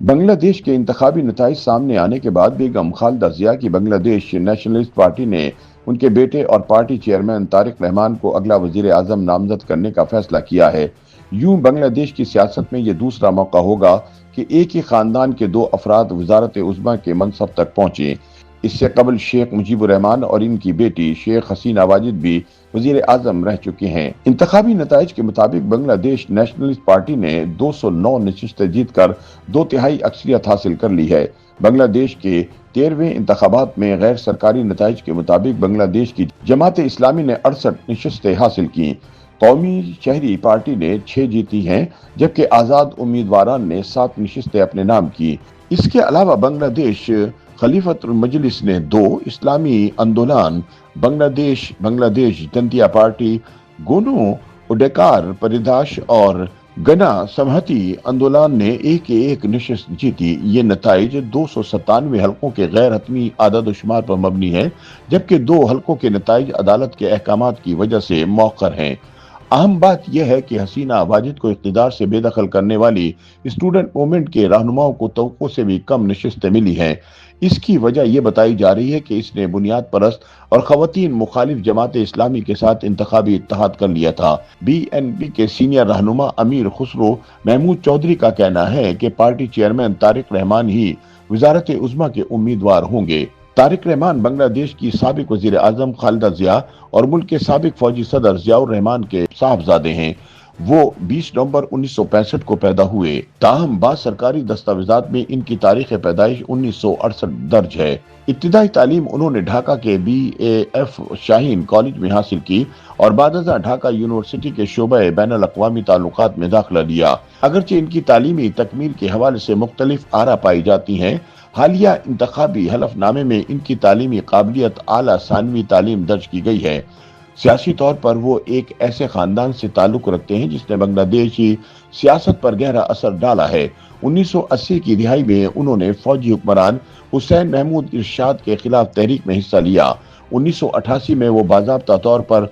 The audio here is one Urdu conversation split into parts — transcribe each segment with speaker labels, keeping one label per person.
Speaker 1: بنگلہ دیش کے انتخابی نتائج سامنے آنے کے بعد بیگم خالدہ ضیاء کی بنگلہ دیش نیشنلسٹ پارٹی نے ان کے بیٹے اور پارٹی چیئرمین طارق رحمان کو اگلا وزیر اعظم نامزد کرنے کا فیصلہ کیا ہے۔ یوں بنگلہ دیش کی سیاست میں یہ دوسرا موقع ہوگا کہ ایک ہی خاندان کے دو افراد وزارت عظمیٰ کے منصب تک پہنچے۔ اس سے قبل شیخ مجیب الرحمان اور ان کی بیٹی شیخ حسینہ واجد بھی وزیر اعظم رہ چکے ہیں۔ انتخابی نتائج کے مطابق بنگلہ دیش نیشنلسٹ پارٹی نے 209 نشستیں جیت کر 2/3 اکثریت حاصل کر لی ہے۔ بنگلہ دیش کے 13ویں انتخابات میں غیر سرکاری نتائج کے مطابق بنگلہ دیش کی جماعت اسلامی نے 68 نشستیں حاصل کی۔ قومی شہری پارٹی نے 6 جیتی ہیں، جبکہ آزاد امیدواران نے 7 نشستیں اپنے نام کی۔ اس کے علاوہ بنگلہ دیش خلیفۃ المجلس نے 2، اسلامی آندولن بنگلہ دیش جنتیا پارٹی، گونو اوڈیکار پریداش اور گنا سمہتی آندولن نے ایک نشست جیتی۔ یہ نتائج 297 حلقوں کے غیر حتمی اعداد و شمار پر مبنی ہے، جبکہ 2 حلقوں کے نتائج عدالت کے احکامات کی وجہ سے مؤخر ہیں۔ اہم بات یہ ہے کہ حسینہ واجد کو اقتدار سے بے دخل کرنے والی اسٹوڈنٹ موومنٹ کے رہنماؤں کو توقع سے بھی کم نشستیں ملی ہیں۔ اس کی وجہ یہ بتائی جا رہی ہے کہ اس نے بنیاد پرست اور خواتین مخالف جماعت اسلامی کے ساتھ انتخابی اتحاد کر لیا تھا۔ بی این پی کے سینئر رہنما امیر خسرو محمود چودھری کا کہنا ہے کہ پارٹی چیئرمین طارق رحمان ہی وزارت عظمیٰ کے امیدوار ہوں گے۔ طارق رحمان بنگلہ دیش کی سابق وزیر اعظم خالدہ ضیاء اور ملک کے سابق فوجی صدر ضیاء الرحمان کے صاحبزادے ہیں۔ وہ 20 نومبر 1965 کو پیدا ہوئے، تاہم بعض سرکاری دستاویزات میں ان کی تاریخ پیدائش 1968 درج ہے۔ ابتدائی تعلیم انہوں نے ڈھاکہ کے B A F Shaheen college میں حاصل کی اور بعد ازاں ڈھاکہ یونیورسٹی کے شعبہ بین الاقوامی تعلقات میں داخلہ لیا۔ اگرچہ ان کی تعلیمی تکمیل کے حوالے سے مختلف آراء پائی جاتی ہیں، حالیہ انتخابی حلف نامے میں ان کی تعلیمی قابلیت اعلیٰ ثانوی تعلیم درج کی گئی ہے۔ سیاسی طور پر وہ ایک ایسے خاندان سے تعلق رکھتے ہیں جس نے بنگلہ دیشی سیاست پر گہرا اثر ڈالا ہے۔ 1980 کی دہائی میں انہوں نے فوجی حکمران حسین محمود ارشاد کے خلاف تحریک میں حصہ لیا۔ 1988 میں وہ باضابطہ طور پر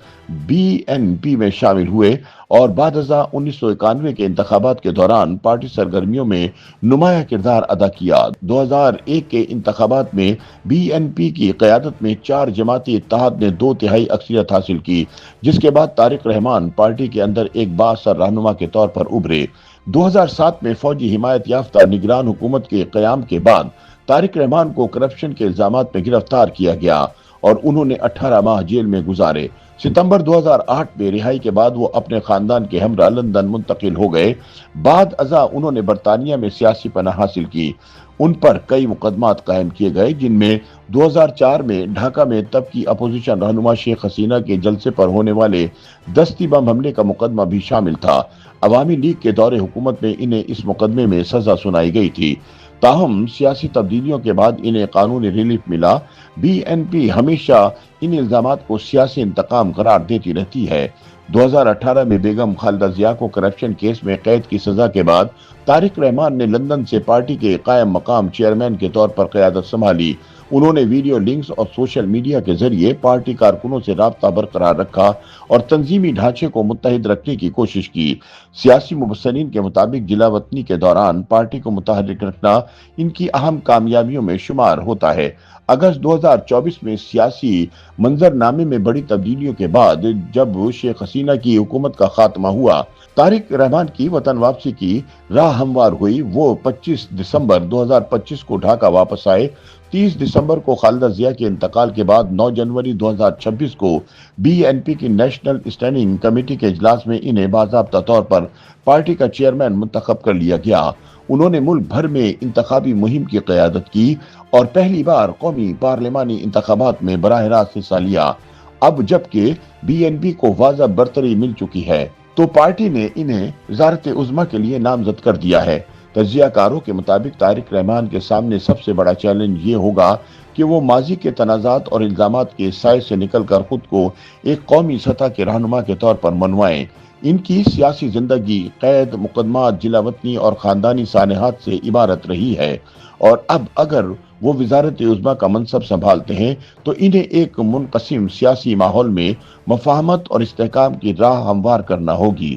Speaker 1: بی این پی میں شامل ہوئے اور بعد ازاں 1991 کے انتخابات کے دوران پارٹی سرگرمیوں میں نمایاں کردار ادا کیا۔ 2001 کے انتخابات میں بی این پی کی قیادت میں 4 جماعتی اتحاد نے 2/3 اکثریت حاصل کی، جس کے بعد طارق رحمان پارٹی کے اندر ایک بااثر رہنما کے طور پر ابھرے۔ 2007 میں فوجی حمایت یافتہ نگران حکومت کے قیام کے بعد طارق رحمان کو کرپشن کے الزامات میں گرفتار کیا گیا اور انہوں نے 18 ماہ جیل میں گزارے۔ ستمبر 2008 میں رہائی کے بعد وہ اپنے خاندان کے ہمراہ لندن منتقل ہو گئے۔ بعد ازاں انہوں نے برطانیہ میں سیاسی پناہ حاصل کی۔ ان پر کئی مقدمات قائم کیے گئے، جن میں 2004 میں ڈھاکہ میں تب کی اپوزیشن رہنما شیخ حسینہ کے جلسے پر ہونے والے دستی بم حملے کا مقدمہ بھی شامل تھا۔ عوامی لیگ کے دور حکومت میں انہیں اس مقدمے میں سزا سنائی گئی تھی، تاہم سیاسی تبدیلیوں کے بعد انہیں قانونی ریلیف ملا۔ بی این پی ہمیشہ ان الزامات کو سیاسی انتقام قرار دیتی رہتی ہے۔ 2018 میں بیگم خالدہ ضیاء کو کرپشن کیس میں قید کی سزا کے بعد طارق رحمان نے لندن سے پارٹی کے قائم مقام چیئرمین کے طور پر قیادت سنبھالی۔ انہوں نے ویڈیو لنکس اور سوشل میڈیا کے ذریعے پارٹی کارکنوں سے رابطہ برقرار رکھا اور تنظیمی ڈھانچے کو متحد رکھنے کی کوشش کی۔ سیاسی مبصرین کے مطابق جلا وطنی کے دوران پارٹی کو متحرک رکھنا ان کی اہم کامیابیوں میں شمار ہوتا ہے۔ اگست 2024 میں سیاسی منظرنامے میں بڑی تبدیلیوں کے بعد جب شیخ حسینہ کی حکومت کا خاتمہ ہوا، طارق رحمان کی وطن واپسی کی راہ ہموار ہوئی۔ وہ 25 دسمبر 2025 کو ڈھاکہ واپس آئے۔ 30 دسمبر کو خالدہ ضیاء کے انتقال کے بعد 9 جنوری 2026 کو بی این پی کی نیشنل اسٹینڈنگ کمیٹی کے اجلاس میں انہیں باضابطہ طور پر پارٹی کا چیئرمین منتخب کر لیا گیا۔ انہوں نے ملک بھر میں انتخابی مہم کی قیادت کی اور پہلی بار قومی پارلیمانی انتخابات میں براہ راست حصہ لیا۔ اب جبکہ بی این پی کو واضح برتری مل چکی ہے تو پارٹی نے انہیں وزارت عظمیٰ کے لیے نامزد کر دیا ہے۔ تجزیہ کاروں کے مطابق طارق رحمان کے سامنے سب سے بڑا چیلنج یہ ہوگا کہ وہ ماضی کے تنازعات اور الزامات کے سائے سے نکل کر خود کو ایک قومی سطح کے رہنما کے طور پر منوائیں۔ ان کی سیاسی زندگی قید، مقدمات، جلا وطنی اور خاندانی سانحات سے عبارت رہی ہے، اور اب اگر وہ وزارت عظمیٰ کا منصب سنبھالتے ہیں تو انہیں ایک منقسم سیاسی ماحول میں مفاہمت اور استحکام کی راہ ہموار کرنا ہوگی۔